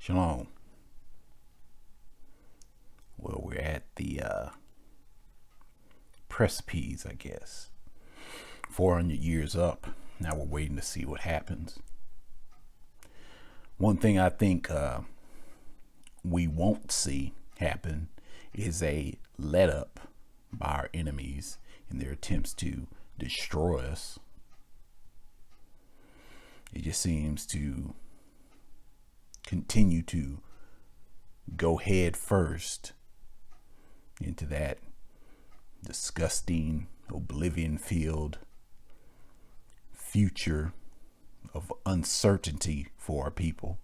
Shalom. Well, we're at the precipice, I guess. 400 years up. Now we're waiting to see what happens. One thing I think we won't see happen is a let up by our enemies in their attempts to destroy us. It just seems to continue to go head first into that disgusting, oblivion-filled future of uncertainty for our people.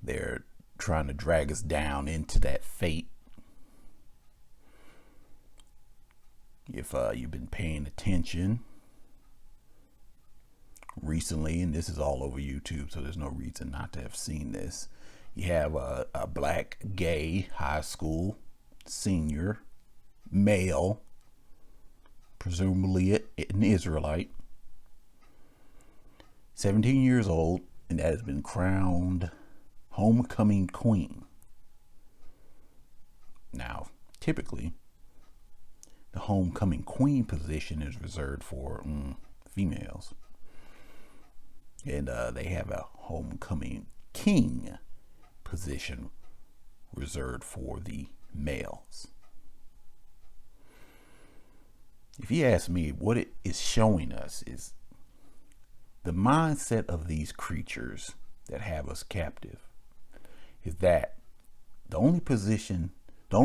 They're trying to drag us down into that fate. If you've been paying attention recently, and this is all over YouTube, so there's no reason not to have seen this. You have a black gay high school senior male, presumably an Israelite, 17 years old, and that has been crowned homecoming queen. Now, typically, the homecoming queen position is reserved for females. And they have a homecoming king position reserved for the males. If you ask me, what it is showing us is the mindset of these creatures that have us captive is that the only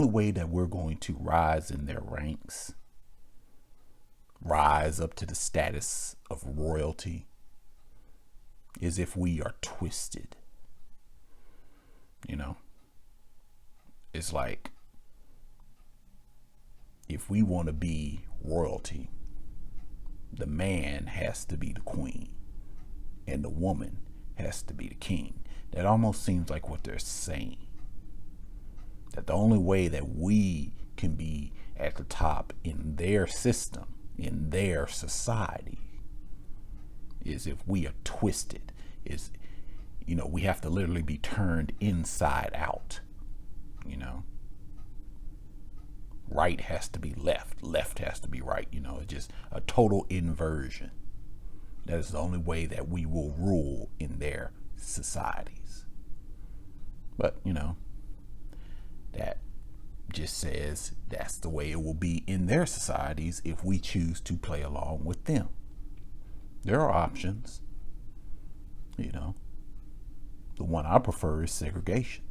way that we're going to rise in their ranks, rise up to the status of royalty, is if we are twisted. You know, it's like if we want to be royalty, the man has to be the queen and the woman has to be the king. That almost seems like what they're saying. That the only way that we can be at the top in their system, in their society, is if we are twisted. Is, you know, we have to literally be turned inside out. You know, right has to be left, left has to be right. You know, it's just a total inversion. That is the only way that we will rule in their societies. But, you know, that just says that's the way it will be in their societies if we choose to play along with them. There are options. You know, the one I prefer is segregation.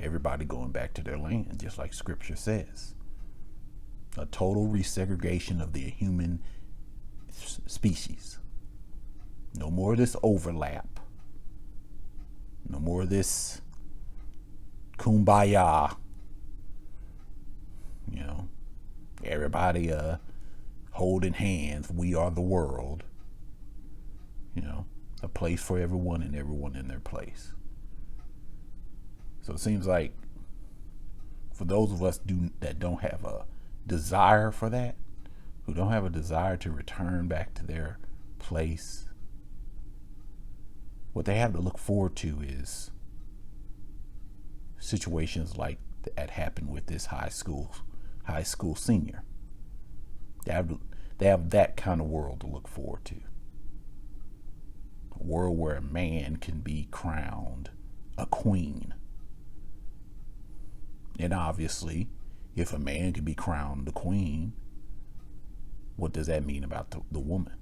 Everybody going back to their land, just like scripture says. A total resegregation of the human species. No more of this overlap. No more of this kumbaya. You know, everybody holding hands. We are the world. You know, a place for everyone and everyone in their place. So it seems like for those of us that don't have a desire for that, who don't have a desire to return back to their place, what they have to look forward to is situations like that happened with this high school senior. They have that kind of world to look forward to. A world where a man can be crowned a queen. And obviously, if a man can be crowned the queen, what does that mean about the woman?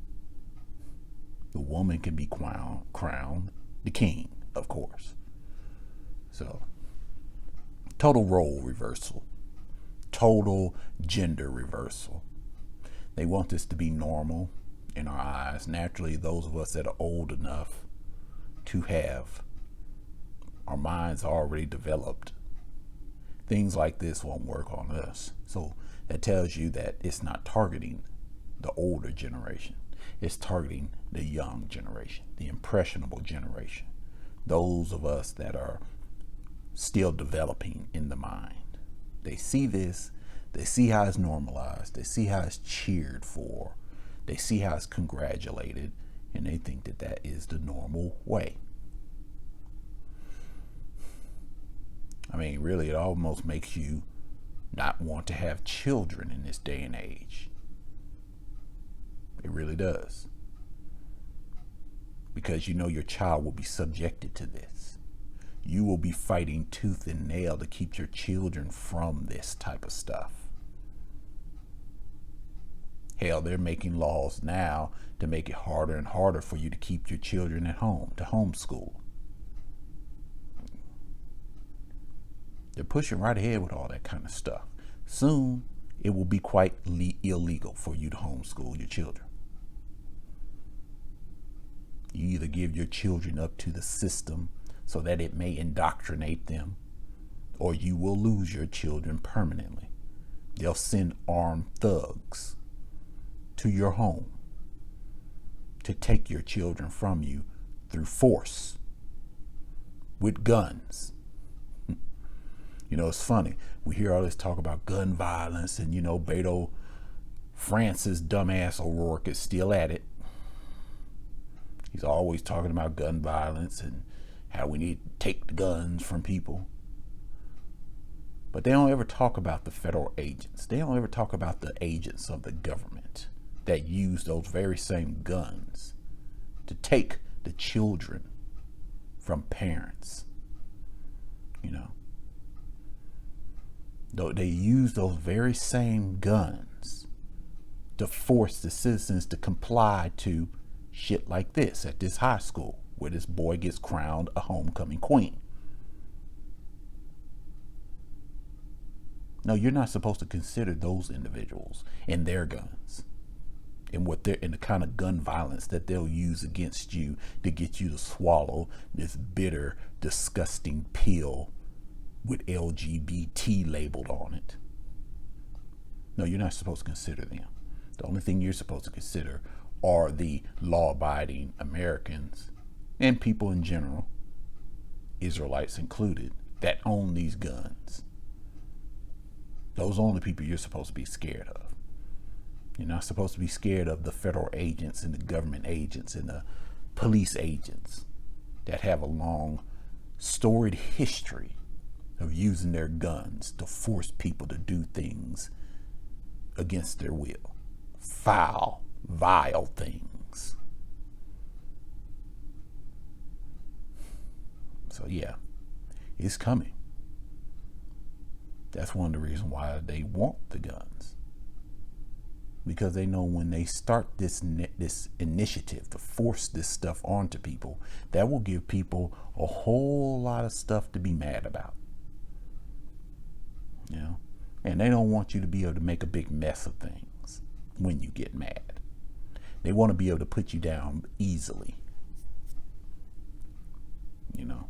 The woman can be crowned the king, of course. So, total role reversal. Total gender reversal. They want this to be normal in our eyes. Naturally, those of us that are old enough to have our minds already developed, things like this won't work on us. So that tells you that it's not targeting the older generation. It's targeting the young generation, the impressionable generation. Those of us that are still developing in the mind. They see this, they see how it's normalized, they see how it's cheered for, they see how it's congratulated, and they think that that is the normal way. I mean, really, it almost makes you not want to have children in this day and age. It really does. Because you know your child will be subjected to this. You will be fighting tooth and nail to keep your children from this type of stuff. Hell, they're making laws now to make it harder and harder for you to keep your children at home, to homeschool. They're pushing right ahead with all that kind of stuff. Soon, it will be quite illegal for you to homeschool your children. You either give your children up to the system so that it may indoctrinate them, or you will lose your children permanently. They'll send armed thugs to your home to take your children from you through force with guns. You know, it's funny. We hear all this talk about gun violence, and, you know, Beto Francis dumbass O'Rourke is still at it. He's always talking about gun violence and how we need to take the guns from people. But they don't ever talk about the federal agents. They don't ever talk about the agents of the government that use those very same guns to take the children from parents. You know, they use those very same guns to force the citizens to comply to shit like this at this high school where this boy gets crowned a homecoming queen. No, you're not supposed to consider those individuals and their guns and what they're, and the kind of gun violence that they'll use against you to get you to swallow this bitter, disgusting pill with LGBT labeled on it. No, you're not supposed to consider them. The only thing you're supposed to consider are the law-abiding Americans and people in general, Israelites included, that own these guns. Those are the only people you're supposed to be scared of. You're not supposed to be scared of the federal agents and the government agents and the police agents that have a long, storied history of using their guns to force people to do things against their will. Foul, vile things. So yeah, it's coming. That's one of the reasons why they want the guns. Because they know when they start this initiative to force this stuff onto people, that will give people a whole lot of stuff to be mad about. You know? And they don't want you to be able to make a big mess of things when you get mad. They want to be able to put you down easily. You know?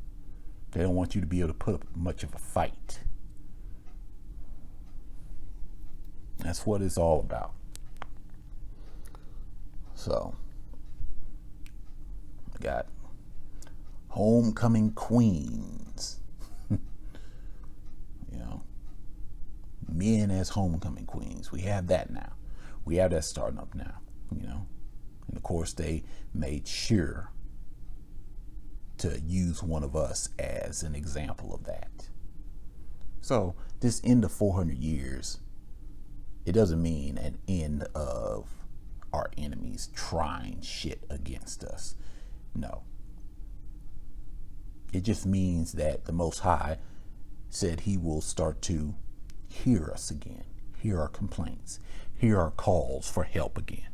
They don't want you to be able to put up much of a fight. That's what it's all about. So, I got homecoming queens. You know, men as homecoming queens. We have that now. We have that starting up now, you know. And of course, they made sure to use one of us as an example of that. So, this end of 400 years, it doesn't mean an end of our enemies trying shit against us. No. It just means that the Most High said he will start to hear us again, hear our complaints, hear our calls for help again.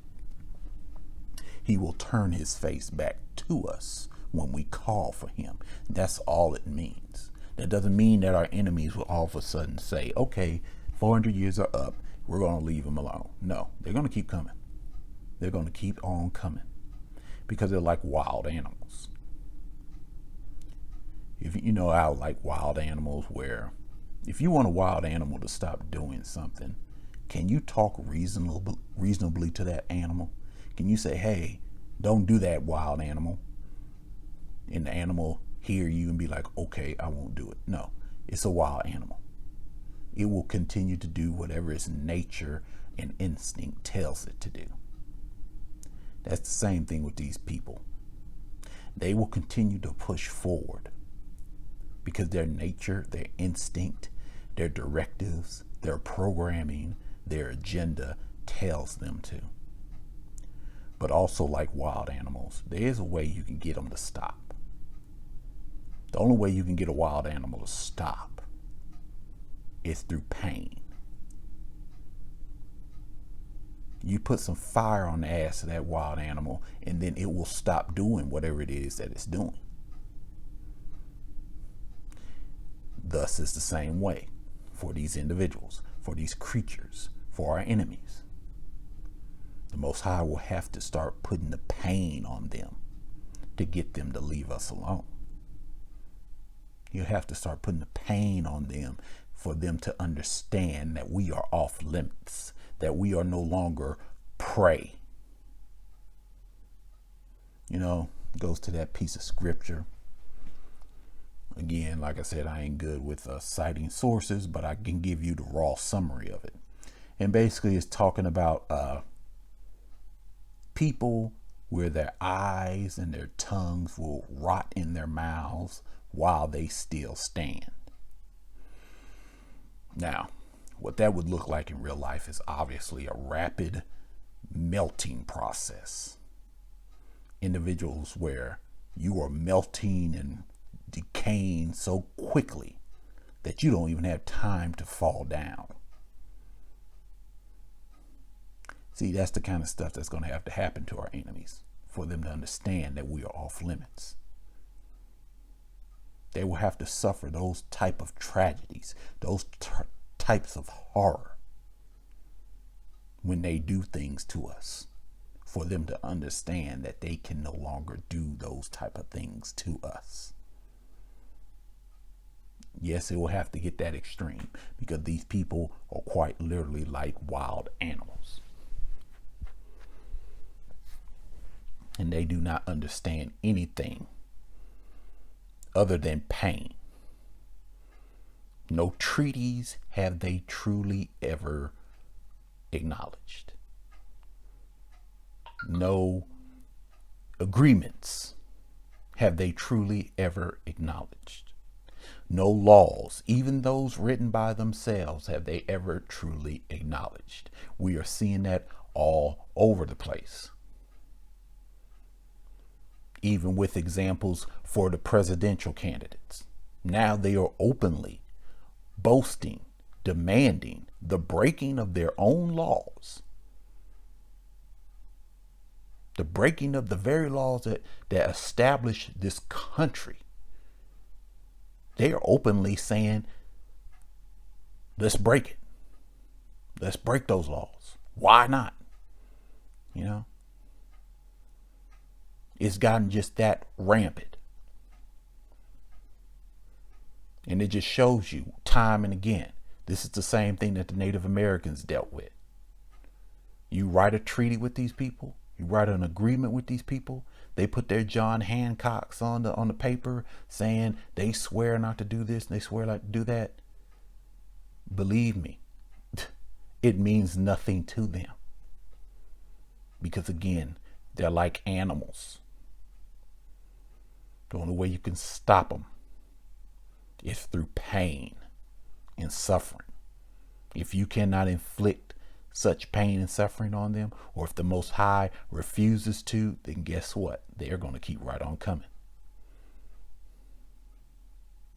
He will turn his face back to us when we call for him. That's all it means. That doesn't mean that our enemies will all of a sudden say, okay, 400 years are up, we're going to leave them alone. No, they're going to keep coming. They're going to keep on coming because they're like wild animals. If you know how like wild animals, where if you want a wild animal to stop doing something, can you talk reasonably to that animal? Can you say, hey, don't do that, wild animal? And the animal hear you and be like, okay, I won't do it. No, it's a wild animal. It will continue to do whatever its nature and instinct tells it to do. That's the same thing with these people. They will continue to push forward because their nature, their instinct, their directives, their programming, their agenda tells them to. But also, like wild animals, there is a way you can get them to stop. The only way you can get a wild animal to stop is through pain. You put some fire on the ass of that wild animal, and then it will stop doing whatever it is that it's doing. Thus, it's the same way for these individuals, for these creatures, for our enemies. The Most High will have to start putting the pain on them to get them to leave us alone. You have to start putting the pain on them for them to understand that we are off limits, that we are no longer prey. You know, it goes to that piece of scripture. Again, like I said, I ain't good with citing sources, but I can give you the raw summary of it. And basically it's talking about people where their eyes and their tongues will rot in their mouths while they still stand. Now, what that would look like in real life is obviously a rapid melting process. Individuals where you are melting and decaying so quickly that you don't even have time to fall down. See, that's the kind of stuff that's going to have to happen to our enemies for them to understand that we are off limits. They will have to suffer those type of tragedies, those types of horror when they do things to us, for them to understand that they can no longer do those type of things to us. Yes, it will have to get that extreme because these people are quite literally like wild animals. And they do not understand anything other than pain. No treaties have they truly ever acknowledged. No agreements have they truly ever acknowledged. No laws, even those written by themselves, have they ever truly acknowledged. We are seeing that all over the place. Even with examples for the presidential candidates. Now they are openly boasting, demanding the breaking of their own laws. The breaking of the very laws that establish this country. They are openly saying, let's break it. Let's break those laws. Why not? You know? It's gotten just that rampant. And it just shows you time and again. This is the same thing that the Native Americans dealt with. You write a treaty with these people. You write an agreement with these people. They put their John Hancocks on the paper saying they swear not to do this and they swear not to do that. Believe me, it means nothing to them. Because again, they're like animals. The only way you can stop them is through pain and suffering. If you cannot inflict such pain and suffering on them, or if the Most High refuses to, then guess what? They're going to keep right on coming.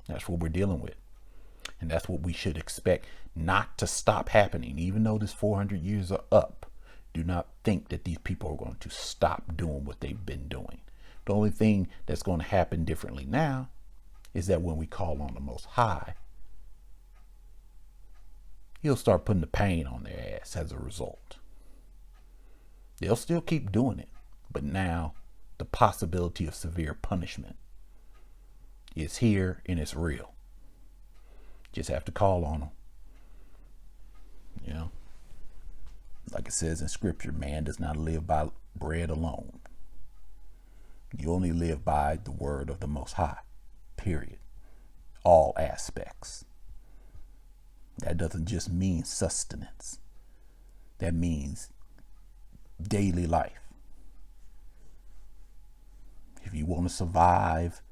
That's what we're dealing with. And that's what we should expect not to stop happening. Even though this 400 years are up, do not think that these people are going to stop doing what they've been doing. The only thing that's going to happen differently now is that when we call on the Most High, He'll start putting the pain on their ass as a result. They'll still keep doing it, but now the possibility of severe punishment is here and it's real. Just have to call on them. You know, like it says in scripture, man does not live by bread alone. You only live by the word of the Most High, period. All aspects. That doesn't just mean sustenance. That means daily life. If you want to survive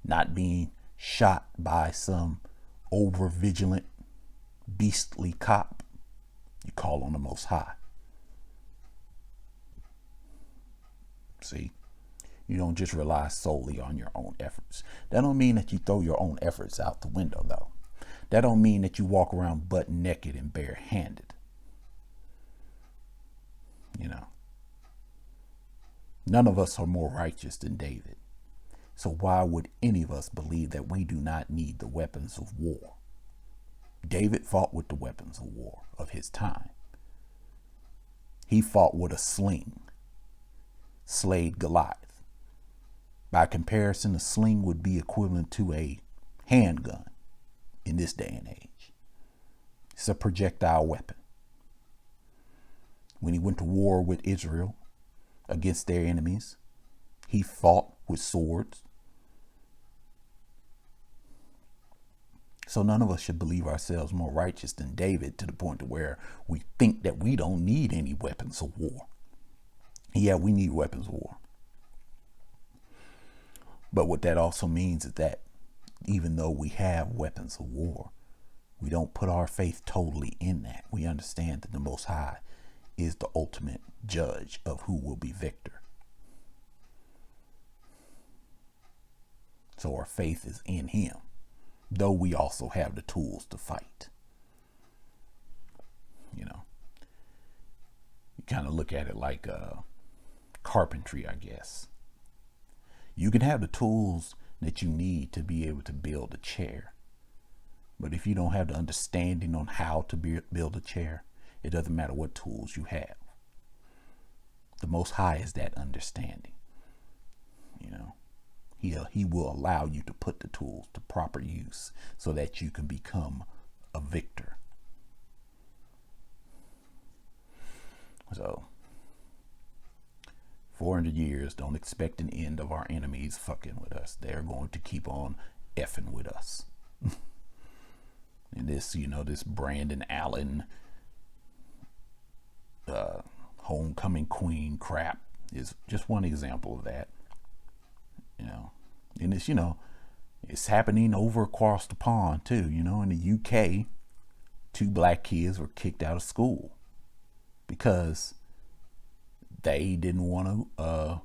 not being shot by some over vigilant, beastly cop, you call on the Most High. See, you don't just rely solely on your own efforts. That don't mean that you throw your own efforts out the window, though. That don't mean that you walk around butt naked and barehanded. You know, none of us are more righteous than David. So why would any of us believe that we do not need the weapons of war? David fought with the weapons of war of his time. He fought with a sling, slayed Goliath. By comparison, a sling would be equivalent to a handgun in this day and age. It's a projectile weapon. When he went to war with Israel against their enemies, he fought with swords. So none of us should believe ourselves more righteous than David to the point to where we think that we don't need any weapons of war. Yeah, we need weapons of war. But what that also means is that even though we have weapons of war, we don't put our faith totally in that. We understand that the Most High is the ultimate judge of who will be victor. So our faith is in him, though we also have the tools to fight. You know, you kind of look at it like carpentry, I guess. You can have the tools that you need to be able to build a chair. But if you don't have the understanding on how to build a chair, it doesn't matter what tools you have. The Most High is that understanding. You know, he will allow you to put the tools to proper use so that you can become a victor. So, 400 years, don't expect an end of our enemies fucking with us. They're going to keep on effing with us. And this, you know, this Brandon Allen homecoming queen crap is just one example of that. You know, and it's, you know, it's happening over across the pond too. You know, in the UK, 2 black kids were kicked out of school because they didn't want to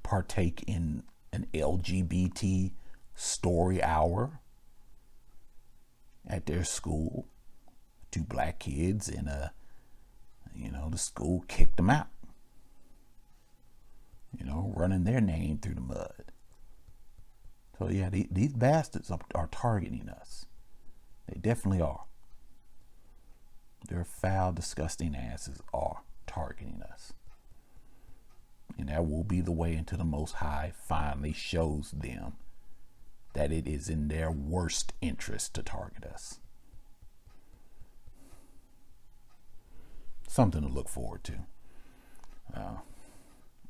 partake in an LGBT story hour at their school. 2 black kids, and you know, the school kicked them out. You know, running their name through the mud. So yeah, these bastards are targeting us. They definitely are. Their foul, disgusting asses are targeting us. And that will be the way until the Most High finally shows them that it is in their worst interest to target us. Something to look forward to.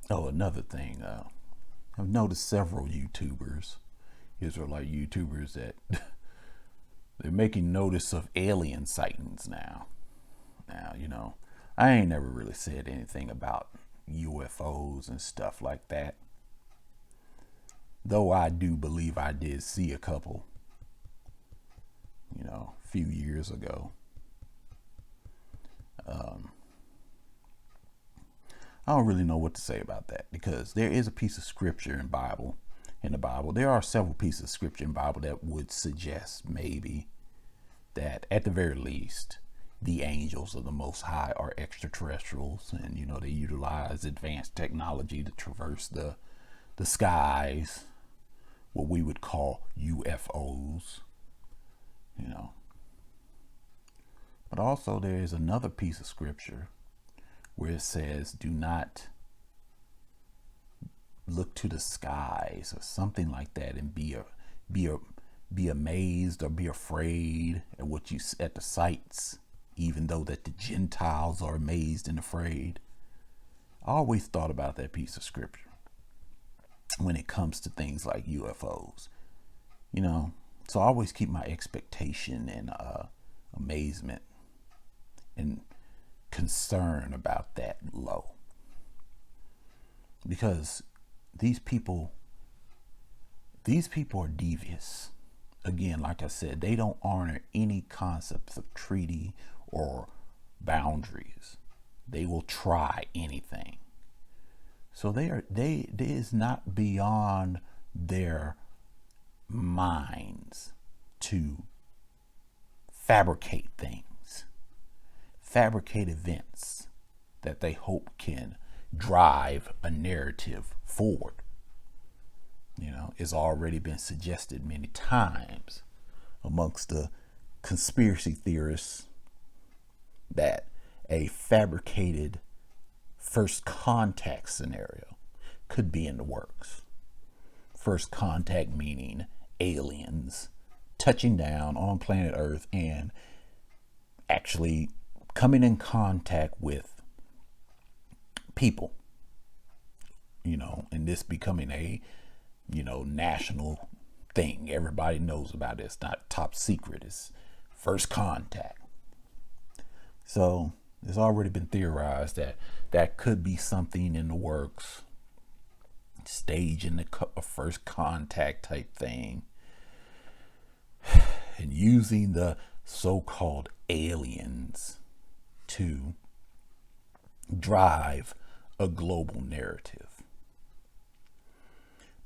Another thing. I've noticed several YouTubers, Israelite YouTubers, that they're making notice of alien sightings now. Now, you know, I ain't never really said anything about UFOs and stuff like that. Though I do believe I did see a couple, you know, a few years ago. I don't really know what to say about that, because there is a piece of scripture in the Bible. There are several pieces of scripture in the Bible that would suggest maybe that at the very least, the angels of the Most High are extraterrestrials, and, you know, they utilize advanced technology to traverse the skies, what we would call UFOs, you know. But also there is another piece of scripture where it says, do not look to the skies or something like that and be amazed or be afraid at at the sights, even though that the Gentiles are amazed and afraid. I always thought about that piece of scripture when it comes to things like UFOs, you know. So I always keep my expectation and amazement and concern about that low, because these people, These people are devious. Again, like I said, they don't honor any concepts of treaty or boundaries. They will try anything. So they is not beyond their minds to fabricate things, fabricate events that they hope can drive a narrative forward. You know, it's already been suggested many times amongst the conspiracy theorists that a fabricated first contact scenario could be in the works. First contact meaning aliens touching down on planet Earth and actually coming in contact with people, you know, and this becoming a, you know, national thing. Everybody knows about it. It's not top secret. It's first contact. So it's already been theorized that that could be something in the works, staging a first contact type thing, and using the so-called aliens to drive a global narrative.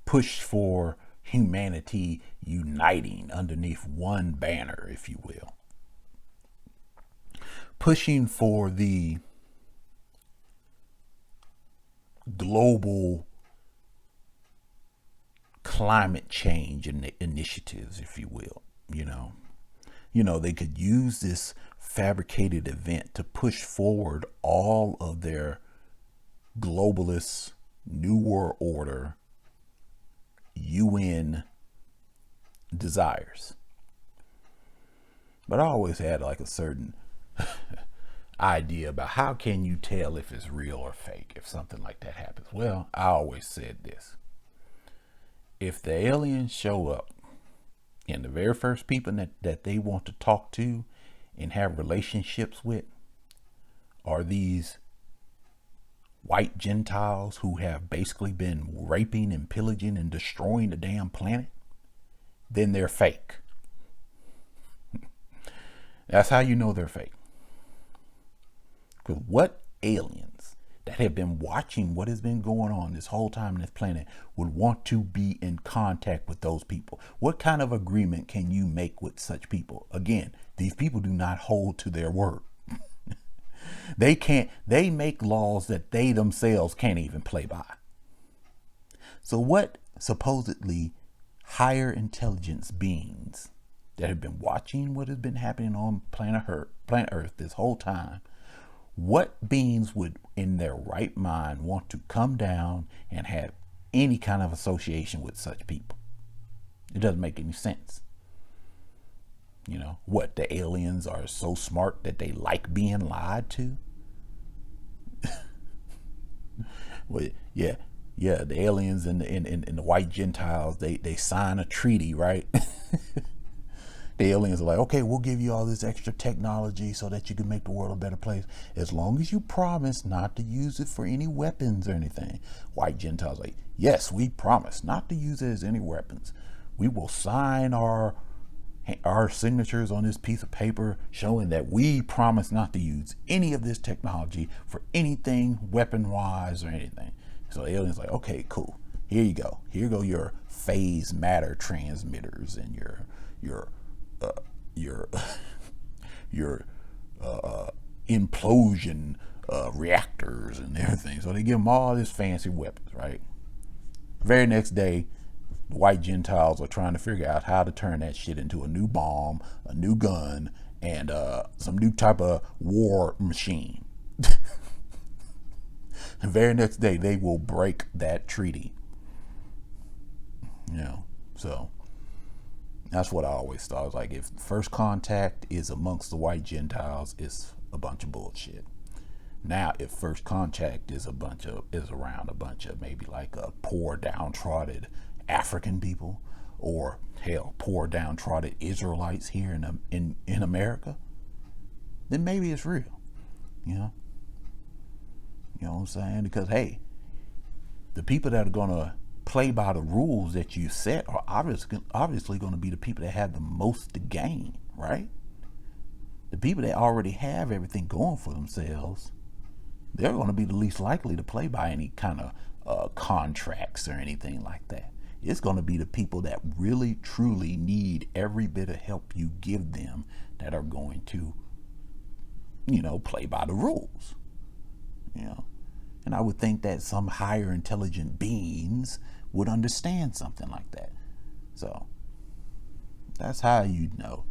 Push for humanity uniting underneath one banner, if you will. Pushing for the global climate change initiatives, if you will. You know, they could use this fabricated event to push forward all of their globalist New World Order UN desires. But I always had like a certain idea about how can you tell if it's real or fake if something like that happens. Well, I always said this: if the aliens show up and the very first people that they want to talk to and have relationships with are these white Gentiles who have basically been raping and pillaging and destroying the damn planet, then they're fake. That's how you know they're fake. Because what aliens that have been watching what has been going on this whole time on this planet would want to be in contact with those people? What kind of agreement can you make with such people? Again, these people do not hold to their word. They make laws that they themselves can't even play by. So what supposedly higher intelligence beings that have been watching what has been happening on planet Earth this whole time, what beings would in their right mind want to come down and have any kind of association with such people? It doesn't make any sense. You know, what, the aliens are so smart that they like being lied to? Well, yeah, the aliens and the white Gentiles, they sign a treaty, right? The aliens are like, okay, we'll give you all this extra technology so that you can make the world a better place, as long as you promise not to use it for any weapons or anything. White Gentiles like, yes, we promise not to use it as any weapons. We will sign our signatures on this piece of paper showing that we promise not to use any of this technology for anything weapon-wise or anything. So the aliens like, okay, cool. Here you go. Here go your phase matter transmitters and your implosion reactors and everything. So they give them all this fancy weapons, right? Very next day, the white Gentiles are trying to figure out how to turn that shit into a new bomb, a new gun, and some new type of war machine. The very next day, they will break that treaty. You know, so that's what I always thought. I was like, if first contact is amongst the white Gentiles, it's a bunch of bullshit. Now, if first contact is around a bunch of maybe like a poor downtrodden African people, or hell, poor downtrodden Israelites here in America, then maybe it's real. You know what I'm saying? Because hey, the people that are gonna play by the rules that you set are obviously going to be the people that have the most to gain, right? The people that already have everything going for themselves, they're going to be the least likely to play by any kind of contracts or anything like that. It's going to be the people that really, truly need every bit of help you give them that are going to, play by the rules, And I would think that some higher intelligent beings would understand something like that. So that's how you'd know,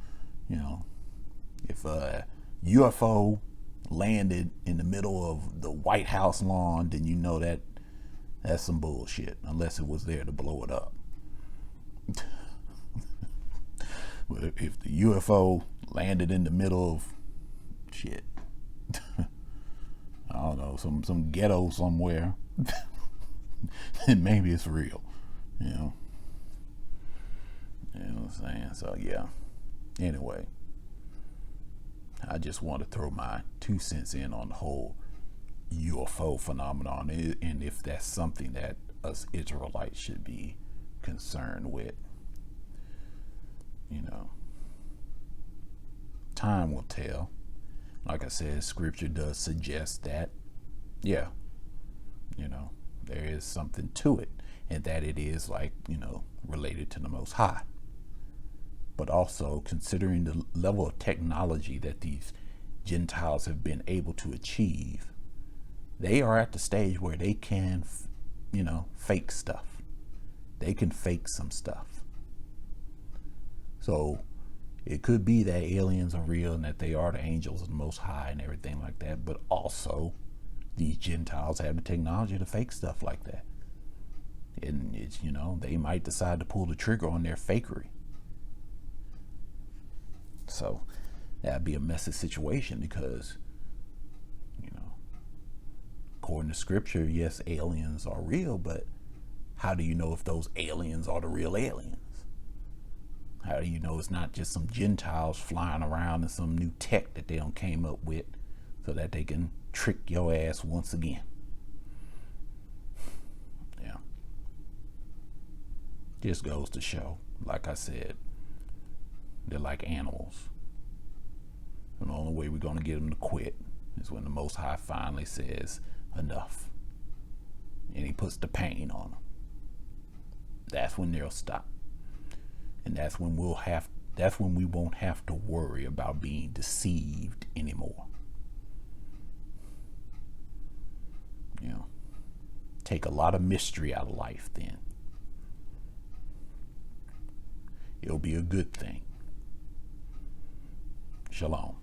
if a UFO landed in the middle of the White House lawn, then you know that that's some bullshit, unless it was there to blow it up. But if the UFO landed in the middle of shit, I don't know, some ghetto somewhere, then maybe it's real, You know what I'm saying? So yeah. Anyway, I just want to throw my 2 cents in on the whole UFO phenomenon, and if that's something that us Israelites should be concerned with. Time will tell. Like I said, scripture does suggest that, yeah, there is something to it, and that it is related to the Most High. But also considering the level of technology that these Gentiles have been able to achieve, they are at the stage where they can, fake stuff. They can fake some stuff. So it could be that aliens are real and that they are the angels of the Most High and everything like that, but also these Gentiles have the technology to fake stuff like that. And it's, they might decide to pull the trigger on their fakery. So that'd be a messy situation because, according to scripture, yes, aliens are real, but how do you know if those aliens are the real aliens? How do you know it's not just some Gentiles flying around in some new tech that they done came up with so that they can trick your ass once again? Yeah. Just goes to show, like I said, they're like animals. And the only way we're going to get them to quit is when the Most High finally says enough. And he puts the pain on them. That's when they'll stop. And that's when we won't have to worry about being deceived anymore. Take a lot of mystery out of life then. It'll be a good thing. Shalom.